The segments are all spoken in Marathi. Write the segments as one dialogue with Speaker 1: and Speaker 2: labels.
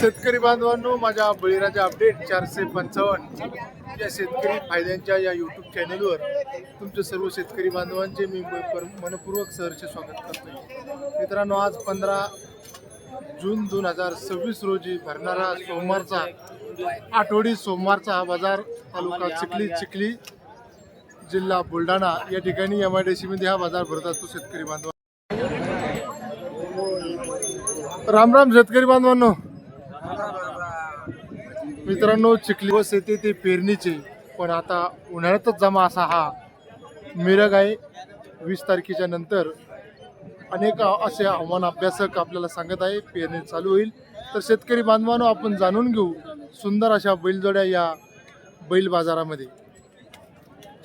Speaker 1: शेतकरी बांधवांनो, माझ्या बळीराजा अपडेट 455 या शेतकरी फायद्यांच्या या यूट्यूब चॅनलवर तुमचे सर्व शेतकरी बांधवांचे मी मनपूर्वक सहर्ष स्वागत करतो। मित्रांनो, आज 15 जून 2026 रोजी भरणारा सोमवारचा आठवडी सोमवारचा हा बाजार तालुका चिखली जिल्हा बुलढाणा या ठिकाणी MIDC मध्ये हा बाजार भरत असतो। शेतकरी बांधव राम राम शेतकरी बांधवांनो, मित्रांनो, चिखली दिवस येते ते पेरणीचे, पण आता उन्हाळ्यातच जमा असा हा मिरग आहे। 20 तारखेच्या नंतर अनेक असे हवामान अभ्यासक आपल्याला सांगत आहे पेरणी चालू होईल। तर शेतकरी बांधवांनो, आपण जाणून घेऊ सुंदर अशा बैलजोड्या या बैल बाजारामध्ये।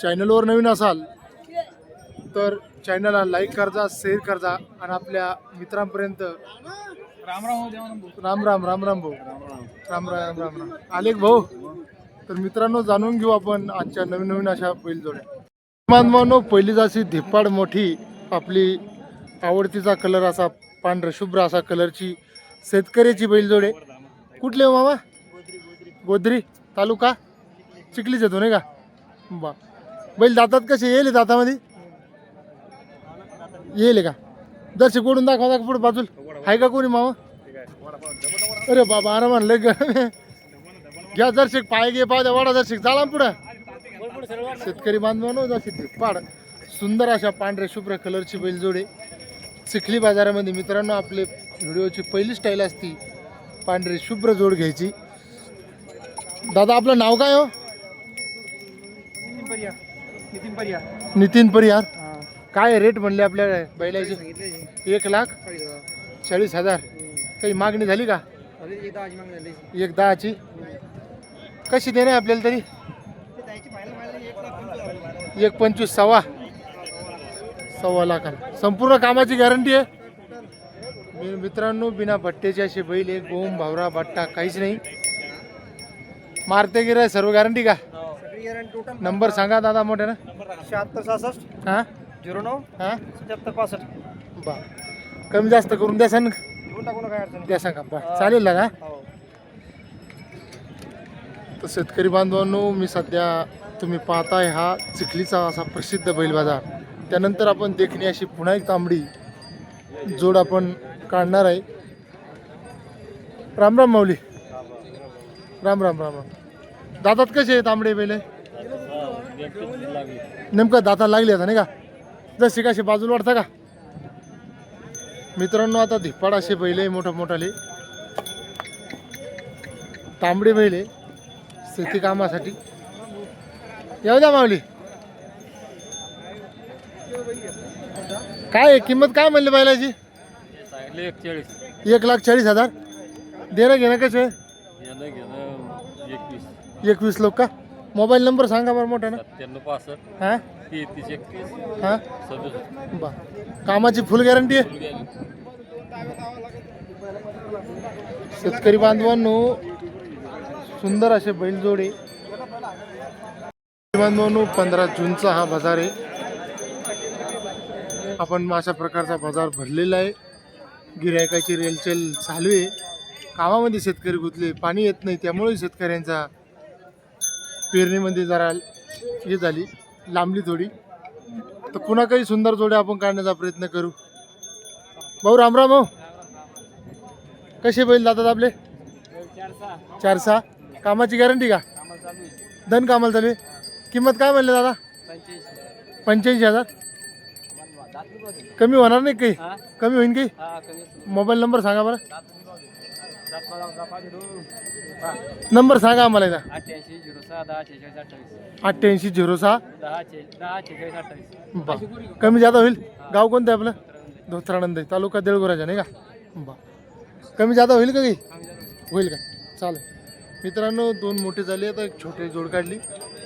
Speaker 1: चॅनलवर नवीन असाल तर चॅनलला लाईक करजा, शेअर करजा आणि आपल्या मित्रांपर्यंत राम राम भाऊ, राम राम आलेख भाऊ। तर मित्रांनो, जाणून घेऊ आपण आजच्या नवीन अशा बैलजोड्या। बांधवांनो, पहिली जाशी धिप्पाड मोठी आपली आवडतीचा कलर असा पांढरा शुभ्र असा कलरची शेतकऱ्याची बैलजोडे। कुठले हो मामा? गोद्री तालुका चिखलीच येतो नाही का? बा, बैल दातात कसे येईल? दातामध्ये येईल का? दर्शक ओढून दाखवा पुढे बाजूला आहे का कोणी मामा? अरे बाबा, आरामान लय घ्या दर्शक, पाय घे पाय वाडा दर्शक, चाला पुढं। शेतकरी बांधवांनो, जशी धिप्पाड सुंदर अशा पांढऱ्या शुभ्र कलरची बैलजोडे चिखली बाजारामध्ये। मित्रांनो, आपले व्हिडिओची पहिली स्टाईल असती पांढरी शुभ्र जोड घ्यायची। दादा, आपलं नाव काय हो? नितीन परिहार। काय रेट म्हणले आपल्या बैलाची? 1,40,000। काही मागणी झाली का? 1,10ची कशी देणे आपल्याला? तरी 1,25,000 सव्वा लाखाला संपूर्ण कामाची गॅरंटी आहे। मित्रांनो, बिना भट्टेची अशी बैल, एक गोम भावरा भट्टा काहीच नाही, मारते गिराय सर्व गॅरंटी का? नंबर सांगा दादा मोठ्या ना। 7666 हां 09 हां 7765। बा, कमी जास्त करून द्या सांग, द्या सांगा बा, चालेल ना? तर शेतकरी बांधवांनो, मी सध्या तुम्ही पाहताय हा चिखलीचा असा प्रसिद्ध बैल बाजार। त्यानंतर आपण देखणी अशी पुन्हा एक तांबडी जोड आपण काढणार आहे। राम राम माऊली, राम राम राम राम। दातात कसे आहे तांबडे बैल? नेमकं दातात लागले आता नाही का? जसे कसे बाजूला वाटतं का? मित्रांनो, आता धिप्पाड असे बैल आहे मोठाले तांबडे बैल आहे शेती कामासाठी। येऊ द्या माऊली। काय किंमत काय म्हणली बैलाची? 1,40,000। देणं घेणं कसे? 21 लोक का? मोबाईल नंबर सांगा बरं मोठा ना।
Speaker 2: 9765
Speaker 1: हां
Speaker 2: 3331
Speaker 1: हां
Speaker 2: 67।
Speaker 1: बा, कामाची फुल गॅरंटी आहे। शेतकरी बांधवांनो, सुंदर असे बैलजोडे बांधवांनो, 15 जूनचा हा बाजार आहे। आपण अशा प्रकारचा बाजार भरलेला आहे। गिरायकाची रेलचेल चालू आहे। कामामध्ये शेतकरी गुंतले, पाणी येत नाही, त्यामुळे शेतकऱ्यांचा पेरणीमध्ये जरा हे झाली, लांबली थोडी। तर पुन्हा काही सुंदर जोड्या आपण काढण्याचा प्रयत्न करू। भाऊ राम राम भाऊ, कसे बैल जातात आपले? 4-6 कामाची गॅरंटी का? धन कामाला चालू आहे। किंमत काय म्हणले दादा? 85,000। कमी होणार नाही काही? कमी होईल काही? मोबाईल नंबर सांगा बरं। नंबर सांगा आम्हाला एकदा। 8806 बा, कमी जादा होईल? गाव कोणतं आहे आपलं? धोत्रानंद, तालुका देळगुराजा नाही का? बा, कमी जादा होईल का? काही होईल का? चालेल। मित्रांनो, 2 मोठे झाले, आता एक छोटे जोड काढली।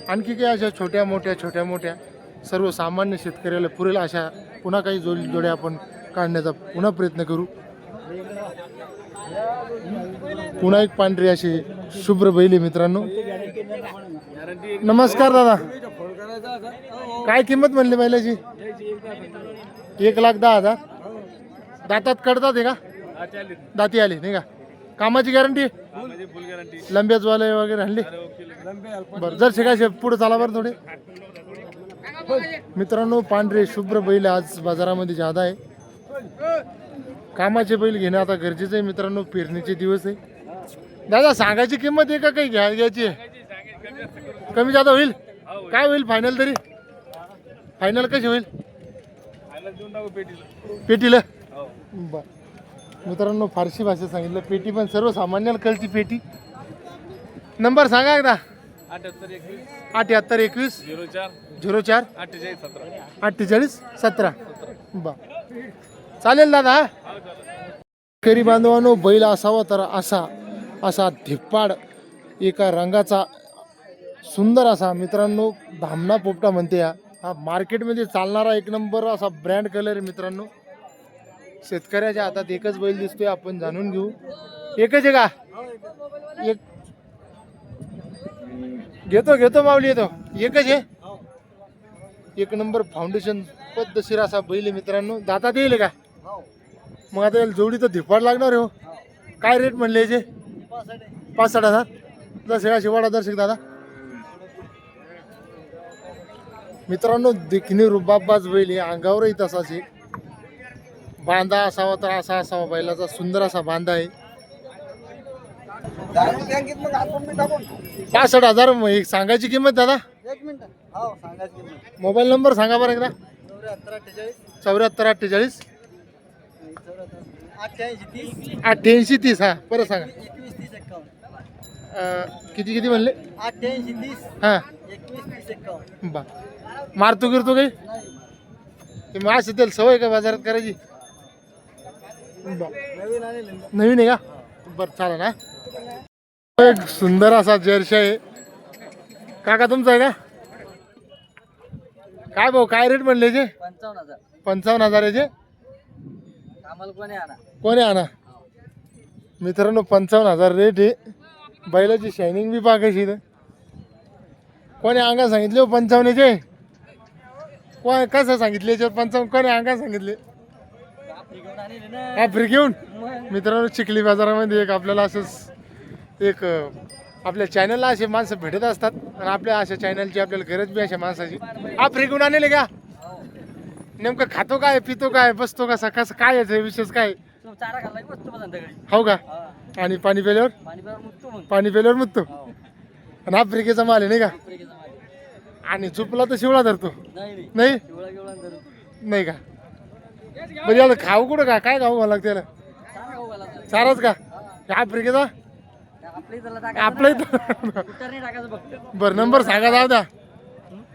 Speaker 1: आणखी काही अशा छोट्या मोठ्या सर्वसामान्य शेतकऱ्याला पुरेल अशा पुन्हा काही जोड्या आपण काढण्याचा पुन्हा प्रयत्न करू। पुन्हा एक पांढरी अशी शुभ्र बैल मित्रांनो। नमस्कार दादा, काय किंमत म्हणली बैलाची? 1,10,000। दातात कडतात आहे का? दाती आली नाही का? कामाची गॅरंटी
Speaker 2: फुल गॅरंटी
Speaker 1: लंब्याच वाले वगैरे आणले बरं जर शिकायचे पुढे चाला बरं थोडे मित्रांनो पांढरे शुभ्र बैल आज बाजारामध्ये जादा आहे कामाचे बैल घेणं आता गरजेचं आहे मित्रांनो पेरणीचे दिवस आहे दादा सांगायची किंमत आहे का काही घ्यायची आहे कमी जादा होईल काय होईल फायनल तरी फायनल कशी होईल पेटीला बर मित्रांनो फारशी भाषा सांगितलं पेटी पण सर्वसामान्याला कळती पेटी नंबर सांगा एकदा 7821 04 48 17 चालेल दादा शेतकरी बांधवांनो बैल असावा तर असा धिप्पाड एका रंगाचा सुंदर असा मित्रांनो धामणा पोपटा म्हणते हा मार्केटमध्ये चालणारा एक नंबर असा ब्रँड कलर आहे मित्रांनो शेतकऱ्याच्या हातात एकच बैल दिसतोय आपण जाणून घेऊ एकच आहे का एक घेतो माऊली येतो एकच आहे एक नंबर फाउंडेशन पद्धतशीर असा बैल आहे मित्रांनो दातात येईल का मग आता याला जोडी तर धिप्पाड लागणार आहे हो काय रेट म्हणले याचे 65,000 दर्शक शिवाडा दर्शक दादा मित्रांनो देखणी रुबाबाज बैल आहे अंगावरही तसाच आहे बांधा असावा तर असावा बैलाचा सुंदर असा बांधा आहे 65,000 सांगायची किंमत दादा मोबाईल नंबर सांगा बरं एकदा 74 48 88 हा परत सांगा किती म्हणले
Speaker 3: 88
Speaker 1: हा
Speaker 3: 21
Speaker 1: बा मारतो गिरतो काही ते मास येतील सवय का बाजारात करायची नवीन आहे का बरं चालेल ना एक सुंदर असा जर्सी आहे काका तुमचा आहे का काय भाऊ काय रेट म्हणले जे 55,000 याचे
Speaker 3: आम्हाला कोणी आणा
Speaker 1: कोणी आणा मित्रांनो 55,000 रेट आहे बैलाची शायनिंग बी पाकायची इथं कोणी अंगा सांगितले 55 याचे कोण कसं सांगितले याच्यावर 55 कोणी अंगा सांगितले हा फ्री घेऊन मित्रांनो चिखली बाजारामध्ये एक आपल्याला असंच एक आपल्या चॅनलला असे माणसं भेटत असतात आणि आपल्या अशा चॅनलची आपल्याला गरज बी अशा माणसाची हा फ्री घेऊन आणले का नेमकं खातो काय पितो काय बसतो कसा कसं काय याचं विशेष काय
Speaker 3: चारा खाल्ला की बसतो संध्याकाळी
Speaker 1: हो का आणि पाणी प्याल्यावर पाणी प्याल्यावर मुततो आणि आफ्रिकेचा माल आहे नाही का आणि चुपला तर शिवळा धरतो नाही नाही का म्हणजे याला खाऊ कुठं का काय खाऊ मला त्याला चाराच का आफ्रिकेचा आपल्या इथं बरं नंबर सांगा जाऊ द्या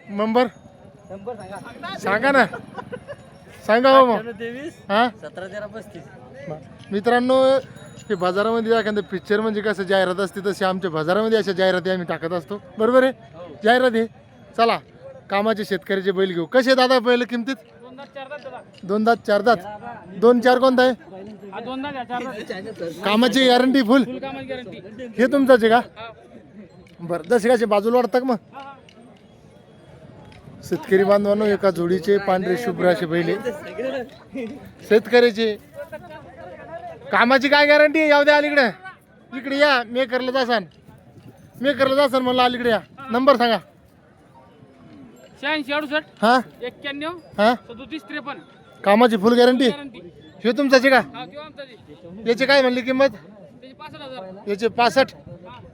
Speaker 1: नंबर सांगा ना सांगा हो मग
Speaker 3: 23
Speaker 1: हा
Speaker 3: 17-13-35
Speaker 1: मित्रांनो हे बाजारामध्ये एखादं पिक्चर म्हणजे कसं जाहिरात असते तशी आमच्या बाजारामध्ये अशा जाहिराती आम्ही टाकत असतो बरोबर आहे जाहिरात आहे चला कामाचे शेतकऱ्याचे बैल घेऊ कसे दादा बैल किमतीत 2 दात 4 दात 2-4 कोणता आहे कामाची गॅरंटी फुल हे तुमचाच आहे का बरं दशकाचे बाजूला वाढतात मग शेतकरी बांधवांनो एका जोडीचे पांढरे शुभ्र असे बैल शेतकऱ्याचे कामाची काय गॅरंटी आहे याव द्या अलीकडे इकडे या मेकरला जासान म्हणलं अलीकडे या नंबर सांगा
Speaker 4: 86
Speaker 1: हा
Speaker 4: 91
Speaker 1: हा
Speaker 4: 37
Speaker 1: कामाची फुल गॅरंटी हे तुमचाच आहे का
Speaker 4: हा किंवा आमचा ते
Speaker 1: याची काय म्हणली किंमत
Speaker 4: त्याचे 65,000
Speaker 1: याचे 65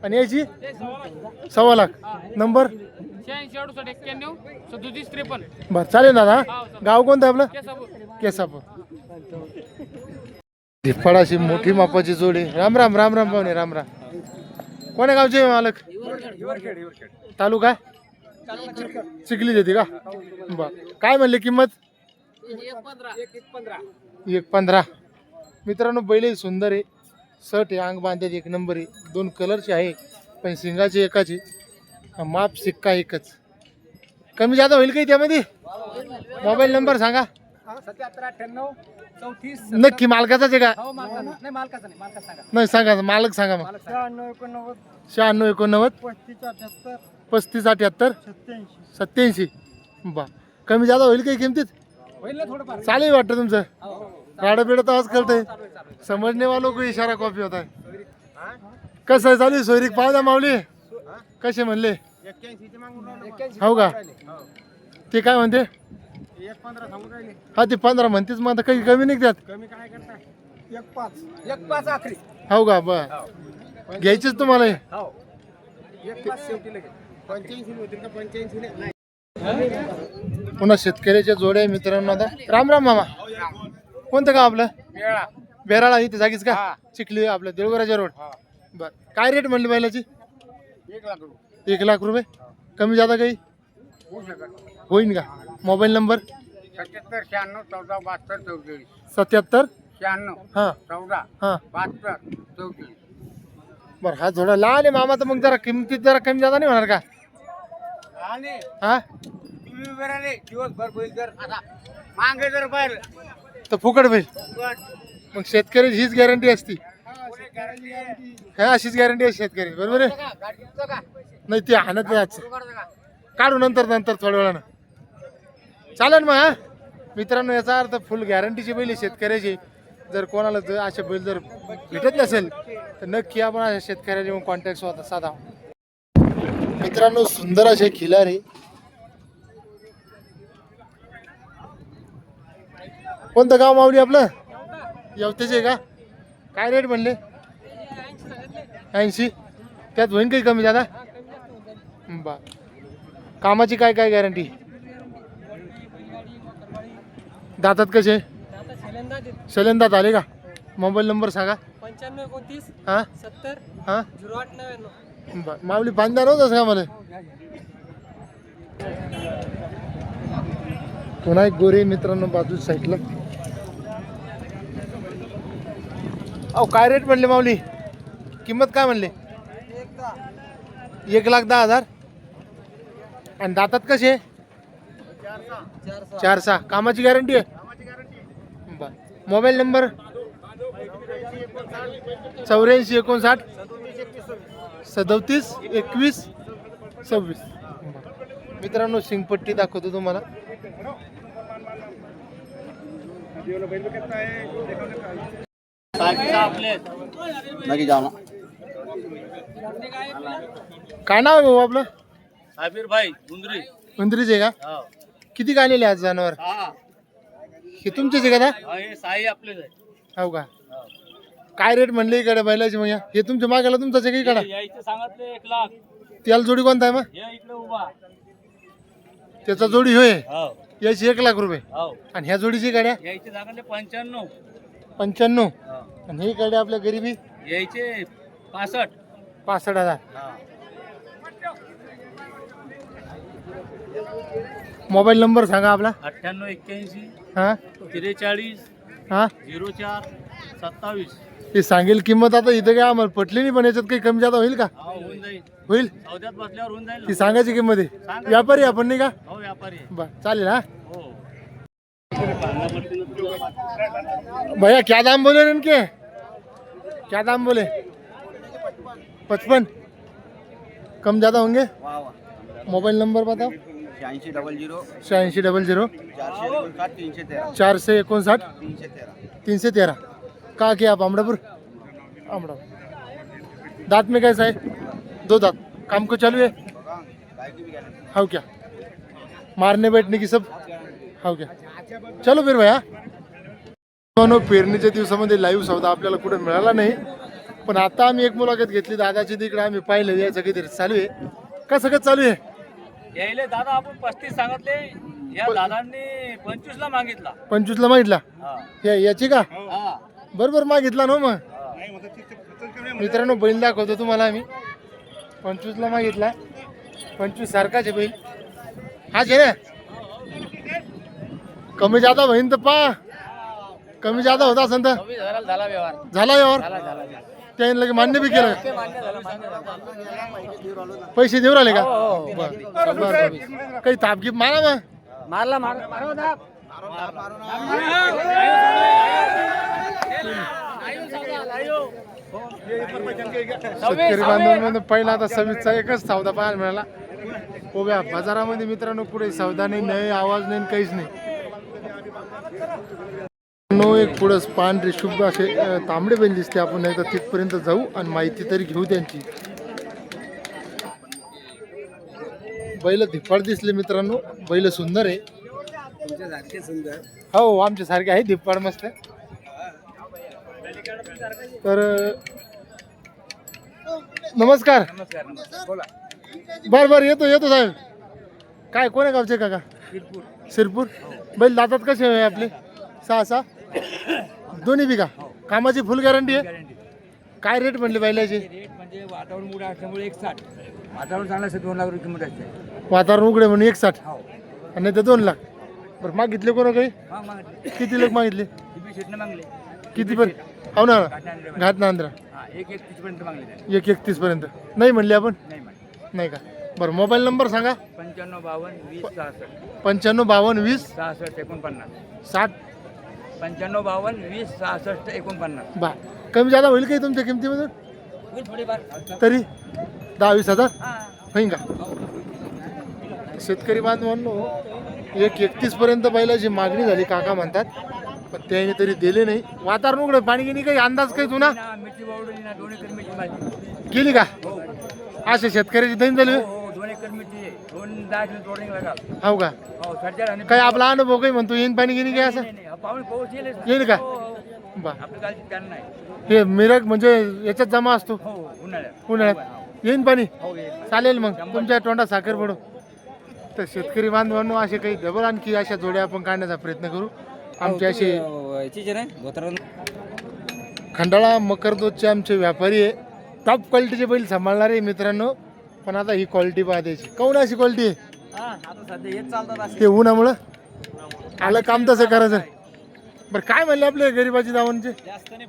Speaker 1: आणि याची
Speaker 4: ते 1.5
Speaker 1: 1.25 लाख नंबर
Speaker 4: 86 91 37
Speaker 1: बर चालेल दादा गाव कोणतं आपलं केसापूर धिप्पाड अशी मोठी मापाची जोडी राम राम पाहुणे राम कोण्या गावचे मालक तालुका चिखली देते का बर काय म्हणले किंमत 1.15 मित्रांनो बैल सुंदर आहे सट आहे अंग बांधतात एक नंबर आहे 2 कलरचे आहे पण शिंगाचे एकाचे माप सिक्का एकच कमी जादा होईल काही त्यामध्ये मोबाईल नंबर सांगा
Speaker 3: 77-98-34
Speaker 1: नक्की मालकाचाच आहे का
Speaker 3: नाही मालकाचा
Speaker 1: नाही सांगा मालक सांगा मग 96 89 35 78 87 बा कमी जादा होईल काही किमतीत
Speaker 3: होईल ना थोडंफार
Speaker 1: चालेल वाटतं तुमचं गाडं बिडं तर आज कळतंय समजणे वालों को इशारा कॉपी होता है कसं आहे चालू सोयरीक पाव द्या माऊली कसे म्हणले हो का ते काय म्हणते हा ते 15 म्हणतेच मग आता काही कमी निघतात हो का बर घ्यायचीच तुम्हाला हे? पुन्हा शेतकऱ्याच्या जोड्या मित्रांनो आता राम राम मामा कोणतं गाव आपलं बेराळा इथे जागीच का चिखली आपलं देवघराच्या रोड बर काय रेट म्हणली बैलाची 1 लाख रुपये कमी जादा काही होईन का मोबाईल नंबर 77 हा हा बर हा थोडा लहान आहे मामा तर मग जरा किमतीत जरा कमी जादा नाही होणार का हा तर फुकट होईल मग शेतकऱ्याची हीच गॅरंटी असती हा अशीच गॅरंटी आहे शेतकरी बरोबर आहे नाही ते आणत नाही आजचं काढू नंतर थोड्या वेळानं चालेल मग हा मित्रांनो याचा अर्थ फुल गॅरंटीची बैल आहे शेतकऱ्याची जर कोणाला जर असे बैल जर भेटत नसेल तर नक्की आपण अशा शेतकऱ्याचे मग कॉन्टॅक्ट साधा मित्रांनो सुंदर असे खिलारी कोणतं गाव माऊली आपलं येवतेचे का काय रेट म्हणले 80 त्यात होईन काही कमी जादा बा कामाची काय काय गॅरंटी दातात कसे शैलेंदात आले का मोबाईल नंबर सांगा
Speaker 3: 95
Speaker 1: हा
Speaker 3: 70
Speaker 1: हा
Speaker 3: 0899
Speaker 1: बर माऊली बांधणार होतास का मला पुन्हा एक गोरे मित्रांनो बाजू साईडला अहो काय रेट म्हणले माऊली किंमत काय म्हणले 1,10,000 आणि दातात कसे 4-6 कामाची गॅरंटी आहे बर मोबाईल नंबर 84 59 37 21 26 मित्रांनो शिंगपट्टी दाखवतो तुम्हाला काय नाव आहे भाऊ आपलं
Speaker 2: आबिर भाई गुंदरी
Speaker 1: मंदिरीचे का किती गालेले आज जनावर हे तुमचेच आहे का
Speaker 2: हे साई आपलेच आहे
Speaker 1: हो का काय रेट म्हणले इकडे बैलाची मग हे तुमच्या मागायला तुमचाच आहे का इकडे
Speaker 2: यायचे सांगितले 1 लाख
Speaker 1: त्याला जोडी कोणता आहे मग
Speaker 2: हे इकडे उभा
Speaker 1: त्याचा जोडी होय
Speaker 2: हो
Speaker 1: याची 1 लाख रुपये
Speaker 2: हो
Speaker 1: आणि ह्या जोडीची गाड्या
Speaker 2: यायचे सांगितले 95
Speaker 1: 95 आणि ही गाडी आपल्या गरीबी
Speaker 2: यायचे 65
Speaker 1: 65,000 मोबाईल नंबर सांगा आपला
Speaker 2: 9881
Speaker 1: हा
Speaker 2: 43
Speaker 1: हा
Speaker 2: 04 27
Speaker 1: ते सांगेल किंमत आता इथं काय आम्हाला पटली नाही पण याच्यात काही कमी जादा होईल का
Speaker 2: होऊन जाईल
Speaker 1: होईल
Speaker 2: सौद्यात बसल्यावर होऊन जाईल
Speaker 1: ती सांगायची किंमत आहे व्यापारी आपण नाही का
Speaker 2: हो व्यापारी आहे.
Speaker 1: बर चालेल हा
Speaker 2: हो
Speaker 1: भैया क्या दाम बोले इनके क्या दाम बोले 55 कम ज्यादा होंगे मोबाईल नंबर बताओ 8600 459 313 कहाँ के आप अमरापुर अमरापुर दांत में कैसा है 2 दांत काम को चालू है हाँ क्या मारने बैठने की सब हाँ क्या चलो फिर भैया पेरणीच्या दिवसामध्ये लाईव्ह सौदा आपल्याला कुठे मिळाला नाही पण आता आम्ही एक मुलाखत घेतली दादाची तिकडे आम्ही पाहिलं याचं काहीतरी चालू आहे कसं कसं चालू आहे
Speaker 2: यायले दादा आपण 35 सांगितले या दादांनी 25 ला मागितला
Speaker 1: 25 ला मागितला
Speaker 2: हा
Speaker 1: याची का
Speaker 2: हा
Speaker 1: बरोबर मागितला ना मग मित्रांनो बैल दाखवतो तुम्हाला आम्ही 25 ला मागितला 25 सारखाच आहे बैल हाच आहे ना कमी जादा होईन तर पा कमी जादा होता असेल तर
Speaker 2: 26,000 झाला व्यवहार
Speaker 1: झाला यावर त्याने लगे मान्य बी केलं पैसे देऊ राहिले का बरं, बरं. काही तापगीप मारा मग
Speaker 3: मारला
Speaker 1: शेतकरी बांधवांमध्ये पहिला आता 26चा एकच सौदा पाहायला मिळाला उभ्या बाजारामध्ये मित्रांनो पुढे सौदा नाही आवाज नाही काहीच नाही नो एक पुढं पांढरे शुभ्र असे तांबडे बैल दिसते. आपण एकदा तिथपर्यंत जाऊ आणि माहिती तरी घेऊ त्यांची. बैल धिप्पाड दिसले मित्रांनो, बैल सुंदर आहे. हो आमच्या सारखे आहे धिप्पाड मस्त. तर नमस्कार. बर बर येतो येतो साहेब. काय कोण्या गावचे काका? शिरपूर. बैल दातात कसे आहे आपले? 6 दोन्ही बी का? कामाची फुल गॅरंटी आहे. काय रेट म्हणले बैलाचे?
Speaker 2: रेट म्हणजे वातावरण उघडं असल्यामुळे 160. वातावरण चांगलं असेल 2 लाख रुपये किंमत असते.
Speaker 1: वातावरण उघडे म्हणून 160
Speaker 2: हो
Speaker 1: आणि ते 2 लाख. बरं मागितले कोणा काही?
Speaker 2: मग मागितले
Speaker 1: किती लोक मागितले?
Speaker 2: शेटने मागले.
Speaker 1: किती पण? हो ना घाट नांद्रा.
Speaker 2: हा 131 पर्यंत मागले त्याने.
Speaker 1: 131 पर्यंत नाही म्हणले आपण?
Speaker 2: नाही मागले.
Speaker 1: नाही का? बरं मोबाईल नंबर सांगा.
Speaker 2: 95 52 20 66.
Speaker 1: 95 52 20
Speaker 2: 66 49.
Speaker 1: 60.
Speaker 2: 95 52 20 66 49.
Speaker 1: बा कमी जादा होईल काही तुमच्या किमतीमधून?
Speaker 2: होईल थोडीफार.
Speaker 1: तरी 10-20 हजार
Speaker 2: हा
Speaker 1: होईन का? शेतकरी बांधवांनो 131 पर्यंत बैलाची मागणी झाली काका म्हणतात, पण त्याने तरी दिले नाही. वातावरण उघडं पाणी गेली काही अंदाज काही तुला
Speaker 2: ना मिरची वावडली ना 2 एकर मिरची माझी.
Speaker 1: केली का?
Speaker 2: हो
Speaker 1: असे शेतकऱ्याची दैन झाली
Speaker 2: हो 2 एकर मिरची आहे. 2-10 किलो तोडणी लागल.
Speaker 1: हो का?
Speaker 2: हो सरकार आणि
Speaker 1: काही आपला अनुभव काही म्हणतो येईन पाणी गेली काय असं
Speaker 2: नाही नाही पाऊस पाऊस
Speaker 1: येईल का?
Speaker 2: हो हो
Speaker 1: बा
Speaker 2: आपल्या गाडीची त्यांना नाही.
Speaker 1: हे मिरग म्हणजे याच्यात जमा असतो
Speaker 2: हो उन्हाळ्यात.
Speaker 1: उन्हाळ्यात येईन पाणी.
Speaker 2: हो येईल.
Speaker 1: चालेल मग तुमच्या तोंडात साखर पडू. तर शेतकरी बांधवांनो असे काही डबल आणखी अशा जोड्या आपण काढण्याचा प्रयत्न करू. आमचे असे खंडाळा मकरदोतचे आमचे व्यापारी आहे. टॉप क्वालिटीचे बैल सांभाळणारे मित्रांनो. पण आता ही क्वालिटी पाहतायची काऊन अशी क्वालिटी आहे?
Speaker 2: आता सध्या हेच चालतात.
Speaker 1: ते उन्हामुळं आलं काम तसं करायचं. बरं काय म्हणले आपले गरीबाची दावणचे?
Speaker 2: जास्त नाही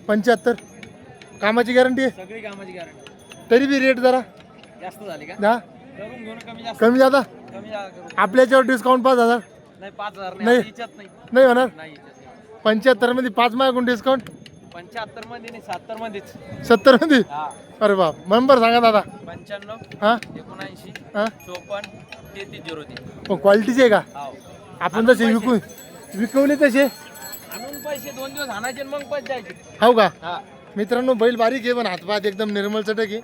Speaker 1: 75. कामाची गॅरंटी आहे
Speaker 2: सगळी कामाची गॅरंटी.
Speaker 1: तरी बी रेट जरा
Speaker 2: जास्त झाली का?
Speaker 1: ना
Speaker 2: करून घेऊन कमी जास्त
Speaker 1: कमी जाता.
Speaker 2: कमी जास्त
Speaker 1: आपल्याच्यावर डिस्काउंट 5000
Speaker 2: नाही 5000
Speaker 1: नाही.
Speaker 2: नाही हिच्यात नाही.
Speaker 1: नाही होणार.
Speaker 2: नाही हिच्यात.
Speaker 1: 75 मध्ये 5 मागून डिस्काउंट
Speaker 2: 75 मध्ये नाही 70 मध्येच.
Speaker 1: 70 मध्ये.
Speaker 2: हा
Speaker 1: अरे बाप नंबर सांगा दादा.
Speaker 2: 95
Speaker 1: हा
Speaker 2: 79
Speaker 1: हा
Speaker 2: 54 3303.
Speaker 1: पण क्वालिटीचे आहे का?
Speaker 2: हो
Speaker 1: आपण जसे विकवले तसे
Speaker 2: आणून पैसे 2 दिवस आणायचे आणि मग पैसे द्यायचे.
Speaker 1: हो का?
Speaker 2: हा
Speaker 1: मित्रांनो बैल बारीक आहे पण हातपात एकदम निर्मल चटक आहे.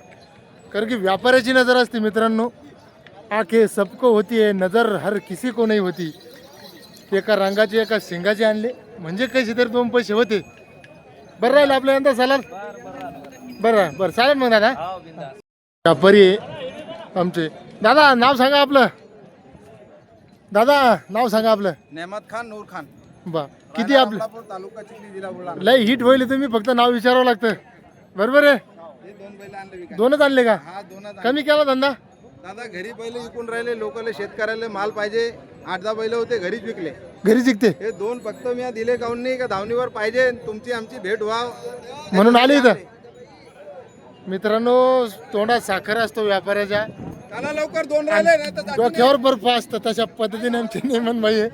Speaker 1: कारण की व्यापाऱ्याची नजर असते मित्रांनो. आंखें सबको होती है नजर हर किसी को नहीं होती. एका रंगाचे एका शिंगाचे आणले म्हणजे कसे तरी 2 पैसे होते. बरं राहिलं आपल्या नंतर चालाल. बरं बरं चालेल मग दादा.
Speaker 2: हो बिंदास.
Speaker 1: व्यापारी आहे आमचे. दादा नाव सांगा आपलं. दादा नाव सांगा आपलं.
Speaker 5: नेमत खान नूर खान
Speaker 1: बा किती आपलं
Speaker 5: तालुका चिखली जिल्हा बुलढाणा.
Speaker 1: लय हिट होईल तुम्ही फक्त नाव विचारावं लागतं. बरोबर आहे.
Speaker 5: हे 2 बैल आणले विकायला.
Speaker 1: 2च आणले का?
Speaker 5: हा 2च.
Speaker 1: कमी केला धंदा?
Speaker 5: दादा घरी बैल विकून राहिले. लोकले शेतकऱ्याला माल पाहिजे. 8-10 बैल होते घरीच विकले.
Speaker 1: घरी जिंकते
Speaker 5: हे 2 फक्त मी दिले काऊन नाही का धावणीवर पाहिजे. तुमची आमची भेट व्हाव
Speaker 1: म्हणून आले इथं. मित्रांनो तोंडात साखर असतो व्यापाऱ्याच्या,
Speaker 5: चला लवकर 2 राहिले नाही तर जाती
Speaker 1: डोक्यावर बर्फ असतं. तशा पद्धतीने आमचे नेमन भाई आहे.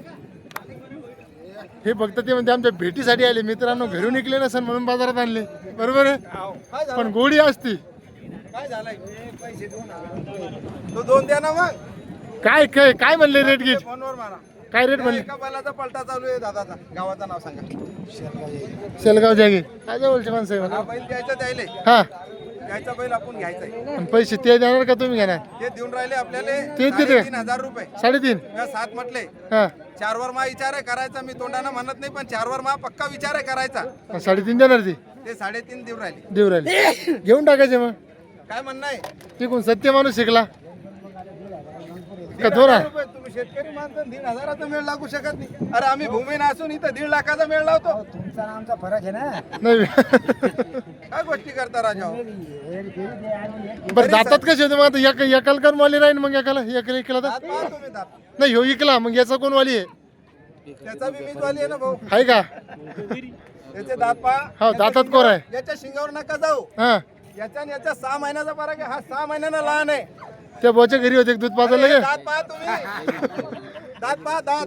Speaker 1: हे फक्त ते म्हणते आमच्या भेटीसाठी आले. मित्रांनो घरून निघले नसेल म्हणून बाजारात आणले. बरोबर आहे.
Speaker 5: काय झालं?
Speaker 1: पण गोडी असती.
Speaker 5: काय झालंय? पैसे 2 तो 2 द्या ना मग.
Speaker 1: काय काय काय म्हणले रेट गीट?
Speaker 5: फोनवर मारा.
Speaker 1: काय रेट म्हणले?
Speaker 5: एका बैलाचा पलटा चालू आहे दादाचा. गावाचं नाव सांगा.
Speaker 1: शेलगाव जागे काय जवळचे माणसं आहे
Speaker 5: हा
Speaker 1: म्हणा.
Speaker 5: बैल द्यायचा द्यायले.
Speaker 1: हा
Speaker 5: द्यायचा बैल आपण घ्यायचा.
Speaker 1: आणि पैसे ते देणार का तुम्ही घेणार?
Speaker 5: ते देऊन राहिले आपल्याला
Speaker 1: ते देते.
Speaker 5: 3,500 रुपये.
Speaker 1: 3.5.
Speaker 5: मी 7 म्हटले.
Speaker 1: हा
Speaker 5: 4 वर मा विचार आहे करायचा. मी तोंडानं म्हणत नाही पण 4 वर मा पक्का विचार आहे करायचा.
Speaker 1: 3.5 देणार ती
Speaker 5: ते 3.5 देऊन राहिले.
Speaker 1: देऊ राहिले. घेऊन टाकायचे मग.
Speaker 5: काय म्हणणं आहे?
Speaker 1: तिकून सत्य माणूस शिकला का 2
Speaker 5: 1,000 रुपये तुम्ही शेतकरी माणसं 1,500चा मेळ लागू शकत नाही. अरे आम्ही भूमी नसून इथं 1,50,000 लाखाचा मेळ लावतो.
Speaker 1: नाही.
Speaker 5: काय गोष्टी करता राजा?
Speaker 1: बरं जातात कसे होते मग आता एकाला कर वाली राहील मग एकाला इकला तर
Speaker 5: दात पहा तुम्ही दात.
Speaker 1: नाही ह्यो इकला मग याचा कोण वाली आहे?
Speaker 5: त्याचा बी मीच आहे ना भाऊ.
Speaker 1: आहे का?
Speaker 5: त्याचे दात पहा.
Speaker 1: हो दातात कोर आहे.
Speaker 5: याच्या शिंगावर नका जाऊ.
Speaker 1: हा
Speaker 5: याच्या आणि याच्या 6 महिन्याचा फरक आहे. हा 6 महिन्यानं लहान आहे.
Speaker 1: त्या बोच्या घरी होते दूध पाजायला
Speaker 5: अरे,
Speaker 1: गे.
Speaker 5: दात पहा तुम्ही. दात पहा दात.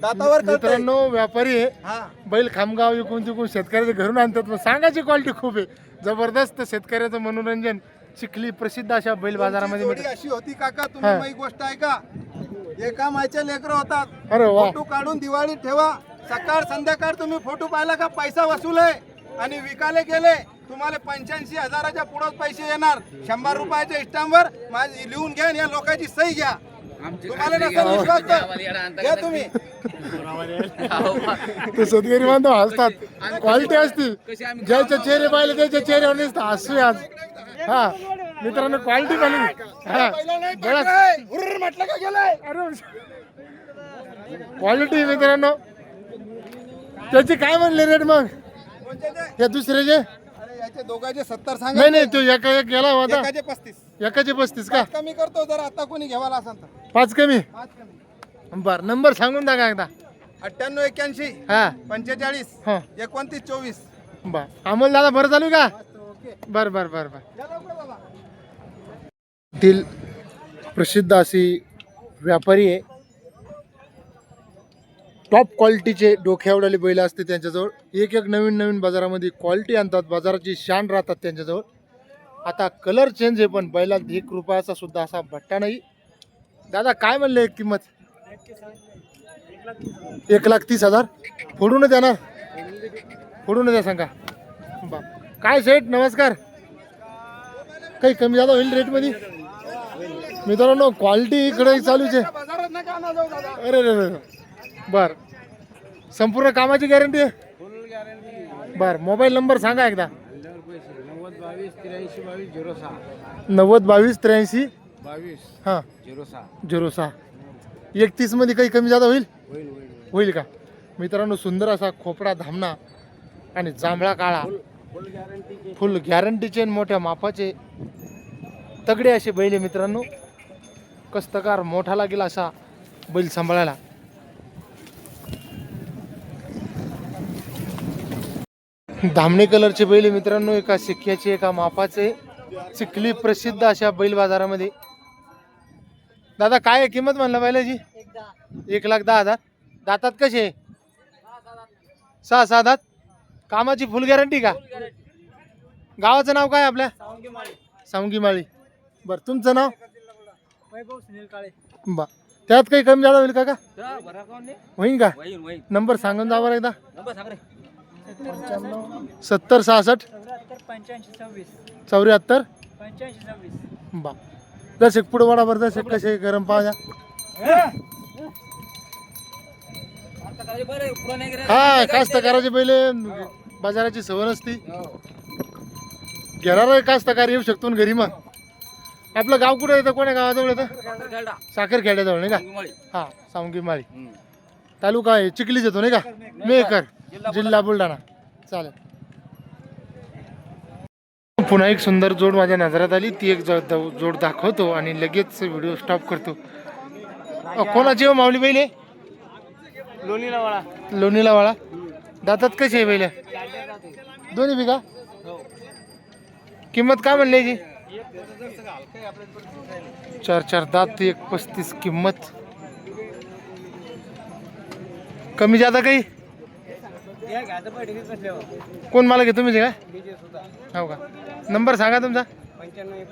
Speaker 5: दातावर कळतंय.
Speaker 1: मित्रांनो व्यापारी आहे.
Speaker 5: हा
Speaker 1: बैल खामगाव इकून तिकून शेतकऱ्याच्या घरून आणतात. मग सांगायची क्वालिटी खूप आहे जबरदस्त. शेतकऱ्याचं मनोरंजन चिखली प्रसिद्ध अशा बैल बाजारामध्ये
Speaker 5: तुमची जोडी
Speaker 1: मिळतं.
Speaker 5: अशी होती काका तुम्ही
Speaker 1: हा.
Speaker 5: माझी गोष्ट आहे का? एका मायच्या लेकरं होतात.
Speaker 1: अरे वा
Speaker 5: फोटो काढून दिवाळीत ठेवा. सकाळ संध्याकाळ तुम्ही फोटो पाहिला का पैसा वसूल आहे आणि विकायला गेले तुम्हाला 85,000च्या पुढेच पैसे येणार. 100 रुपयाच्या स्टॅम्पवर माझी लिहून घ्या आणि या लोकांची सही घ्या. तुम्हाला नसेल विश्वास तर घ्या तुम्ही.
Speaker 1: ते शेतकरी बांधव हसतात. क्वालिटी असती ज्याचे चेहरे पाहिले त्याच्या चेहऱ्यावर दिसतं हसू आज. हा मित्रांनो क्वालिटी पाहिली. हा बरं
Speaker 5: म्हटलं का गेलंय
Speaker 1: क्वालिटी मित्रांनो. त्याची काय म्हणले रेट मग या दुसऱ्याचे?
Speaker 5: अरे याचे दोघांचे 70 सांगा.
Speaker 1: नाही नाही तो एका एक गेला होता.
Speaker 5: एकाचे 35
Speaker 1: एकाचे 35 का?
Speaker 5: कमी करतो जर आता कोणी घ्यावाला असेल तर
Speaker 1: 5 कमी.
Speaker 5: 5 कमी.
Speaker 1: बर नंबर सांगून टाका एकदा.
Speaker 5: 98 81
Speaker 1: हा
Speaker 5: 45
Speaker 1: हा
Speaker 5: 29 24.
Speaker 1: बर अमोल दादा बरं चालू का?
Speaker 5: ओके
Speaker 1: बर बर बर बर.
Speaker 5: द्या लवकर बाबा.
Speaker 1: तील प्रसिद्ध अशी व्यापारी आहे. टॉप क्वालिटीचे डोक्यावडाले बैल असते त्यांच्याजवळ. एक एक नवीन नवीन बाजारामध्ये क्वालिटी आणतात. बाजाराची शान राहतात त्यांच्याजवळ. आता कलर चेंज आहे पण बैलात 1 रुपयाचा सुद्धा असा भट्टा नाही. दादा काय म्हणले किंमत? 1,30,000 फोडून देणार. फोडून द्या सांगा. बाप काय सेठ नमस्कार. काही कमी जादा होईल रेटमध्ये मित्रांनो. क्वालिटी इकडे चालूच आहे.
Speaker 5: बाजारात नका आणा जाऊ दादा.
Speaker 1: अरे अरे बर संपूर्ण कामाची गॅरंटी आहे. बर मोबाईल नंबर सांगा एकदा. 90 22 83 हां 06. 31 मध्ये काही कमी जादा होईल? होईल का मित्रांनो. सुंदर असा खोपडा धामणा आणि जांभळा काळा फुल गॅरंटीचे मोठ्या मापाचे तगडे असे बैल आहे मित्रांनो. कष्टकार मोठा लागेल असा बैल सांभाळायला. धामणे कलरचे बैल आहे मित्रांनो. एका शिक्क्याचे एका मापाचे चिखली प्रसिद्ध अशा बैल बाजारामध्ये. दादा काय आहे किंमत म्हणला बैलाची? 1,10,000. दातात कसे? 6 दात. कामाची फुल गॅरंटी का? गावाचं नाव काय आपल्या? सावंगी माळी. बरं तुमचं नाव?
Speaker 3: वैभव सुनील काळे.
Speaker 1: बा त्यात काही कमी जादा होईल का?
Speaker 2: बरं का नाही?
Speaker 1: होईन का?
Speaker 2: वहीन
Speaker 1: नंबर सांगून जा बरं एकदा.
Speaker 2: नंबर सांग रे.
Speaker 1: 70 66
Speaker 3: 85 26
Speaker 1: 74.
Speaker 3: 85 26.
Speaker 1: बा दर्शक पुढे वाडा बरं. दर्शक कसे गरम पाहा. हा कास्तकाराचे पहिले बाजाराची सवय नसती. घेणार कास्तकार येऊ शकतो ना घरी. मग आपलं गाव कुठं येतं? कोण्या गावाजवळ येतं? साखरखेड्याजवळ नाही का? हा सावंगी माळी तालुका आहे चिखलीच येतो नाही का? मेकर जिल्हा बुलढाणा. चालेल. पुन्हा एक सुंदर जोड माझ्या नजरात आली. ती एक जोड दाखवतो आणि लगेच व्हिडिओ स्टॉप करतो. कोणाची हो माऊली बैल? लोणीला वाळा. दातात कशी आहे बैल? दोन्ही बी का? किंमत काय म्हणली याची? 4 दात 1,35 किंमत. कमी जादा काही? कोण मला घे तुम्हीच का? हो का? नंबर सांगा तुमचा.
Speaker 3: 95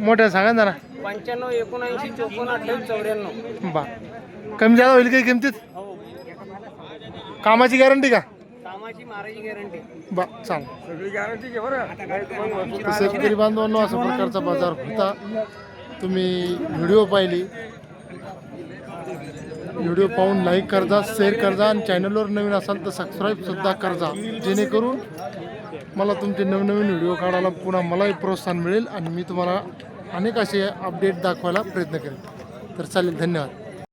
Speaker 1: मोठ्या सांगा जरा.
Speaker 3: 79 79 54 98 94.
Speaker 1: बा कमी जादा होईल काही किमतीत? कामाची गॅरंटी का?
Speaker 3: कामाची मारायची गॅरंटी.
Speaker 1: बा चाल.
Speaker 5: सगळी गॅरंटी घे बरं.
Speaker 1: शेतकरी बांधवांनो अशा प्रकारचा बाजार होता. तुम्ही व्हिडिओ पाहिली. व्हिडिओ पाहून लाईक करजा, शेअर करजा आणि चॅनलवर नवीन असाल तर सबस्क्राईबसुद्धा करजा, जेणेकरून मला तुमचे नवनवीन व्हिडिओ काढायला पुन्हा मलाही प्रोत्साहन मिळेल आणि मी तुम्हाला अनेक असे अपडेट दाखवायला प्रयत्न करेन. तर चालेल. धन्यवाद.